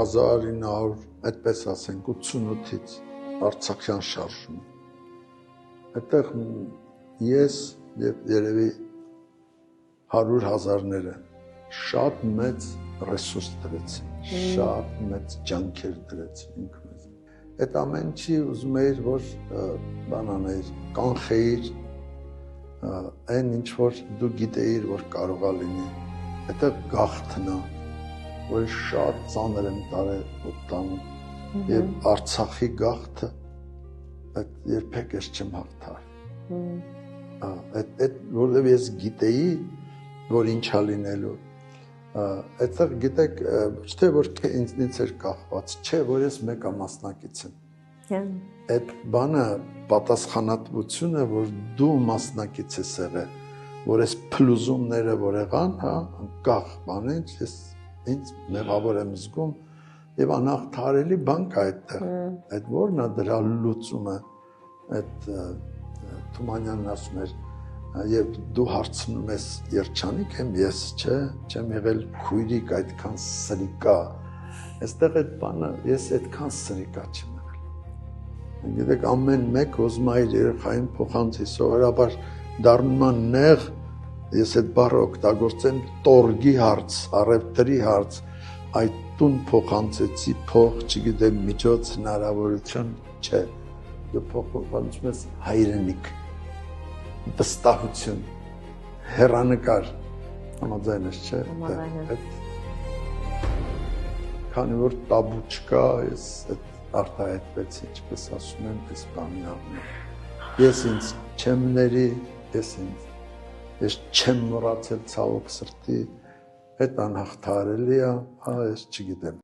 1900, այդպես ասենք, 88-ից Արցախյան շարժում։ Այդտեղ ես եւ երևի 100,000-ները շատ մեծ ռեսուրս դրեցին, շատ մեծ ջանքեր դրեցին ինքնս։ Այդ ամեն ինչի ուզում էիր, որ բան անեիր, կանխեիր այն ինչ որ դու գիտեիր, որ կարող է լինի։ Այդտեղ գաղթն է, որ շատ ծանր եմ տարել ու տանում եւ Արցախի գաղթը այդ երբեք ես չեմ հաղթար։ Այդ որովհետեւ ես գիտեի, որ ինչա լինելու։ Այդտեղ գիտեք, ոչ թե որ ինձնից էր կախված, չէ, որ ես մեկը մասնակից եմ։ Այդ բանը պատասխանատվությունը, որ դու մասնակից ես եղել, որ այս փլուզումները որ եղան, հա, անկախ բանից ես ինձ մեղավոր եմ զգում եւ անհաղթարելի բան կա այդտեղ։ Այդ որն է դրա լուծումը։ Այդ Թումանյանն ասում էր, եւ դու հարցնում ես երջանիկ եմ ես, չէ, չեմ եղել քույրիկ այդքան սրիկա։ Այստեղ այդ բանը ես այդքան սրիկա չեմ եղել։ Գիտեք, ամեն մեկ ուզում է իր երեխային փոխանցի, սովորաբար դառնում է նեղ, ես այդ բառը օգտագործեմ տորգի հարց, առևտրի հարց, այդ տուն փոխանցեցի, փող, չգիտեմ, միջոց հնարավորություն չէ։ Դու փոխանցում ես հայրենիք, վստահություն, հեռանկար, համաձայն ես, չէ։ Քանի որ տաբու չկա, ես արտահայտվեցի, ինչպես ասում եմ, այս բանի առնեմ։ Ես ինձ չեմ ների, ես չեմ մոռացել ցավոք սրտի, այդ անհաղթարելի է, ես չգիտեմ։